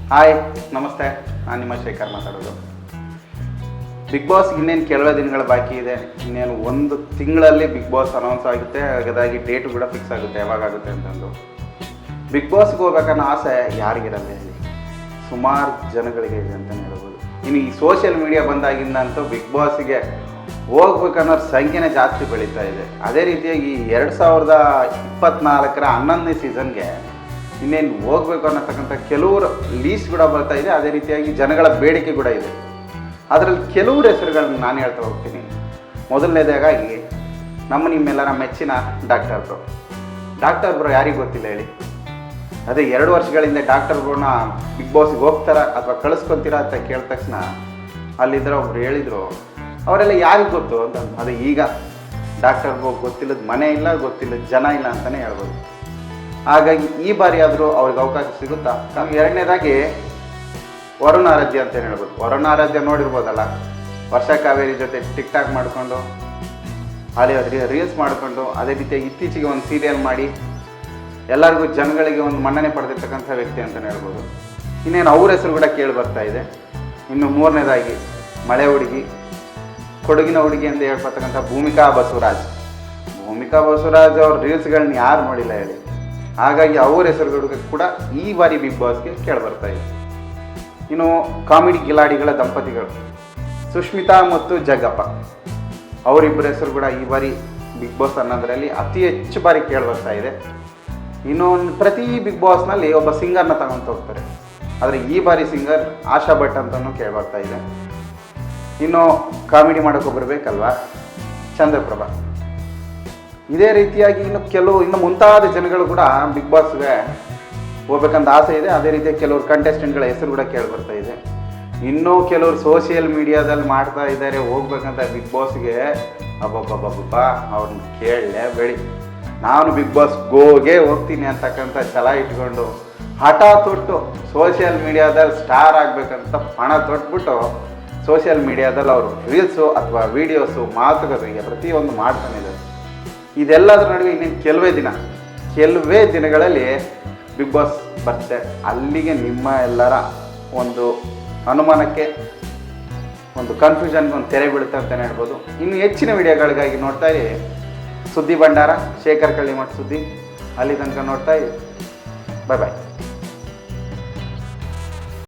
Hi ನಮಸ್ತೆ, ನಾನು ನಿಮ್ಮ ಶೇಖರ್ ಮಾತಾಡೋದು. ಬಿಗ್ ಬಾಸ್ ಇನ್ನೇನು ಕೆಲವೇ ದಿನಗಳ ಬಾಕಿ ಇದೆ. ಇನ್ನೇನು ಒಂದು ತಿಂಗಳಲ್ಲಿ ಬಿಗ್ ಬಾಸ್ ಅನೌನ್ಸ್ ಆಗುತ್ತೆ. ಹಾಗಾಗಿ ಡೇಟು ಕೂಡ ಫಿಕ್ಸ್ ಆಗುತ್ತೆ, ಯಾವಾಗುತ್ತೆ ಅಂತಂದು. ಬಿಗ್ ಬಾಸ್ಗೆ ಹೋಗ್ಬೇಕನ್ನೋ ಆಸೆ ಯಾರಿಗಿರಲ್ಲ ಹೇಳಿ, ಸುಮಾರು ಜನಗಳಿಗೆ ಇದೆ ಅಂತಲೇ ಹೇಳ್ಬೋದು. ಇನ್ನು ಈ ಸೋಷಿಯಲ್ ಮೀಡಿಯಾ ಬಂದಾಗಿಂದ ಅಂತೂ ಬಿಗ್ ಬಾಸ್ಗೆ ಹೋಗ್ಬೇಕನ್ನೋ ಸಂಖ್ಯೆನೇ ಜಾಸ್ತಿ ಬೆಳೀತಾ ಇದೆ. ಅದೇ ರೀತಿಯಾಗಿ 2024ರ 11ನೇ ಸೀಸನ್ಗೆ ಇನ್ನೇನು ಹೋಗ್ಬೇಕು ಅನ್ನತಕ್ಕಂಥ ಕೆಲವರು ಲೀಸ್ಟ್ ಕೂಡ ಬರ್ತಾ ಇದೆ. ಅದೇ ರೀತಿಯಾಗಿ ಜನಗಳ ಬೇಡಿಕೆ ಕೂಡ ಇದೆ. ಅದರಲ್ಲಿ ಕೆಲವರು ಹೆಸರುಗಳನ್ನ ನಾನು ಹೇಳ್ತಾ ಹೋಗ್ತೀನಿ. ಮೊದಲನೇದಾಗಿ ನಿಮ್ಮೆಲ್ಲರ ಮೆಚ್ಚಿನ ಡಾಕ್ಟರ್ ಬ್ರೋ ಯಾರಿಗೆ ಗೊತ್ತಿಲ್ಲ ಹೇಳಿ. ಅದೇ 2 ವರ್ಷಗಳಿಂದ ಡಾಕ್ಟರ್ ಬ್ರೋನ ಬಿಗ್ ಬಾಸ್ಗೆ ಹೋಗ್ತಾರ ಅಥವಾ ಕಳಿಸ್ಕೊತೀರಾ ಅಂತ ಕೇಳಿದ ತಕ್ಷಣ ಅಲ್ಲಿದ್ದರೆ ಒಬ್ರು ಹೇಳಿದರು, ಅವರೆಲ್ಲ ಯಾರಿಗೆ ಗೊತ್ತು ಅಂತ. ಅದು ಈಗ ಡಾಕ್ಟರ್ ಬ್ರೋ ಗೊತ್ತಿಲ್ಲದ ಮನೆ ಇಲ್ಲ, ಗೊತ್ತಿಲ್ಲದ ಜನ ಇಲ್ಲ ಅಂತಲೇ ಹೇಳ್ಬೋದು. ಹಾಗಾಗಿ ಈ ಬಾರಿ ಆದರೂ ಅವ್ರಿಗೆ ಅವಕಾಶ ಸಿಗುತ್ತಾ? ಎರಡನೇದಾಗಿ ವರುಣ್ ಆರಾಧ್ಯ ಅಂತ ಹೇಳ್ಬೋದು. ವರುಣ್ ಆರಾಧ್ಯ ನೋಡಿರ್ಬೋದಲ್ಲ, ವರ್ಷ ಕಾವೇರಿ ಜೊತೆ ಟಿಕ್ ಟಾಕ್ ಮಾಡಿಕೊಂಡು ಅಲ್ಲಿ ರೀಲ್ಸ್ ಮಾಡಿಕೊಂಡು, ಅದೇ ರೀತಿಯಾಗಿ ಇತ್ತೀಚೆಗೆ ಒಂದು ಸೀರಿಯಲ್ ಮಾಡಿ ಎಲ್ಲರಿಗೂ ಜನಗಳಿಗೆ ಒಂದು ಮನ್ನಣೆ ಪಡೆದಿರ್ತಕ್ಕಂಥ ವ್ಯಕ್ತಿ ಅಂತಲೇ ಹೇಳ್ಬೋದು. ಇನ್ನೇನು ಅವ್ರ ಹೆಸರು ಕೂಡ ಕೇಳಿ ಬರ್ತಾ ಇದೆ. ಇನ್ನು ಮೂರನೇದಾಗಿ ಮಳೆ ಹುಡುಗಿ, ಕೊಡಗಿನ ಹುಡುಗಿ ಅಂತ ಹೇಳ್ಬರ್ತಕ್ಕಂಥ ಭೂಮಿಕಾ ಬಸವರಾಜ್ ಅವ್ರ ರೀಲ್ಸ್ಗಳನ್ನ ಯಾರು ನೋಡಿಲ್ಲ ಹೇಳಿ. ಹಾಗಾಗಿ ಅವ್ರ ಹೆಸರುಗಳು ಕೂಡ ಈ ಬಾರಿ ಬಿಗ್ ಬಾಸ್ಗೆ ಕೇಳಿಬರ್ತಾ ಇದೆ. ಇನ್ನು ಕಾಮಿಡಿ ಕಿಲಾಡಿಗಳ ದಂಪತಿಗಳು ಸುಷ್ಮಿತಾ ಮತ್ತು ಜಗ್ಗಪ್ಪ, ಅವರಿಬ್ಬರ ಹೆಸರು ಕೂಡ ಈ ಬಾರಿ ಬಿಗ್ ಬಾಸ್ ಅನ್ನೋದರಲ್ಲಿ ಅತಿ ಹೆಚ್ಚು ಬಾರಿ ಕೇಳಿಬರ್ತಾ ಇದೆ. ಇನ್ನು ಪ್ರತಿ ಬಿಗ್ ಬಾಸ್ನಲ್ಲಿ ಒಬ್ಬ ಸಿಂಗರ್ನ ತಗೊಂಡು ಹೋಗ್ತಾರೆ. ಆದರೆ ಈ ಬಾರಿ ಸಿಂಗರ್ ಆಶಾ ಭಟ್ ಅಂತಲೂ ಕೇಳಿಬರ್ತಾ ಇದೆ. ಇನ್ನು ಕಾಮಿಡಿ ಮಾಡೋಕ್ಕೊಬ್ಬರು ಬೇಕಲ್ವಾ, ಚಂದ್ರಪ್ರಭಾ. ಇದೇ ರೀತಿಯಾಗಿ ಇನ್ನು ಮುಂತಾದ ಜನಗಳು ಕೂಡ ಬಿಗ್ ಬಾಸ್ಗೆ ಹೋಗ್ಬೇಕಂತ ಆಸೆ ಇದೆ. ಅದೇ ರೀತಿಯಾಗಿ ಕೆಲವರು ಕಂಟೆಸ್ಟೆಂಟ್ಗಳ ಹೆಸರು ಕೂಡ ಕೇಳಿಬರ್ತಾ ಇದೆ. ಇನ್ನೂ ಕೆಲವರು ಸೋಷಿಯಲ್ ಮೀಡಿಯಾದಲ್ಲಿ ಮಾಡ್ತಾ ಇದ್ದಾರೆ ಹೋಗ್ಬೇಕಂತ ಬಿಗ್ ಬಾಸ್ಗೆ. ಅಬ್ಬಬ್ಬಬ್ಬಬ್ಬ ಅವ್ರನ್ನ ಕೇಳಲೇಬೇಡಿ. ನಾನು ಬಿಗ್ ಬಾಸ್ ಗೋಗೆ ಹೋಗ್ತೀನಿ ಅಂತಕ್ಕಂಥ ಛಲ ಇಟ್ಕೊಂಡು ಹಠ ತೊಟ್ಟು ಸೋಷಿಯಲ್ ಮೀಡಿಯಾದಲ್ಲಿ ಸ್ಟಾರ್ ಆಗಬೇಕಂತ ಪಣ ತೊಟ್ಬಿಟ್ಟು ಸೋಷಿಯಲ್ ಮೀಡಿಯಾದಲ್ಲಿ ಅವರು ರೀಲ್ಸು ಅಥವಾ ವೀಡಿಯೋಸು ಮಾತುಕತೆಗೆ ಪ್ರತಿಯೊಂದು ಮಾಡ್ತಾನೆ ಇದ್ದಾರೆ. ಇದೆಲ್ಲದರ ನಡುವೆ ಇನ್ನೇನು ಕೆಲವೇ ದಿನಗಳಲ್ಲಿ ಬಿಗ್ ಬಾಸ್ ಬರುತ್ತೆ. ಅಲ್ಲಿಗೆ ನಿಮ್ಮ ಎಲ್ಲರ ಒಂದು ಅನುಮಾನಕ್ಕೆ, ಒಂದು ಕನ್ಫ್ಯೂಷನ್ಗೆ ಒಂದು ತೆರೆ ಬೀಳುತ್ತೆ ಅಂತಲೇ ಹೇಳ್ಬೋದು. ಇನ್ನು ಹೆಚ್ಚಿನ ವಿಡಿಯೋಗಳಿಗಾಗಿ ನೋಡ್ತಾ ಇರಿ ಸುದ್ದಿ ಭಂಡಾರ, ಶೇಖರ್ ಕಳ್ಳಿಮಠ ಸುದ್ದಿ. ಅಲ್ಲಿ ತನಕ ನೋಡ್ತಾ ಇರಿ. ಬಾಯ್.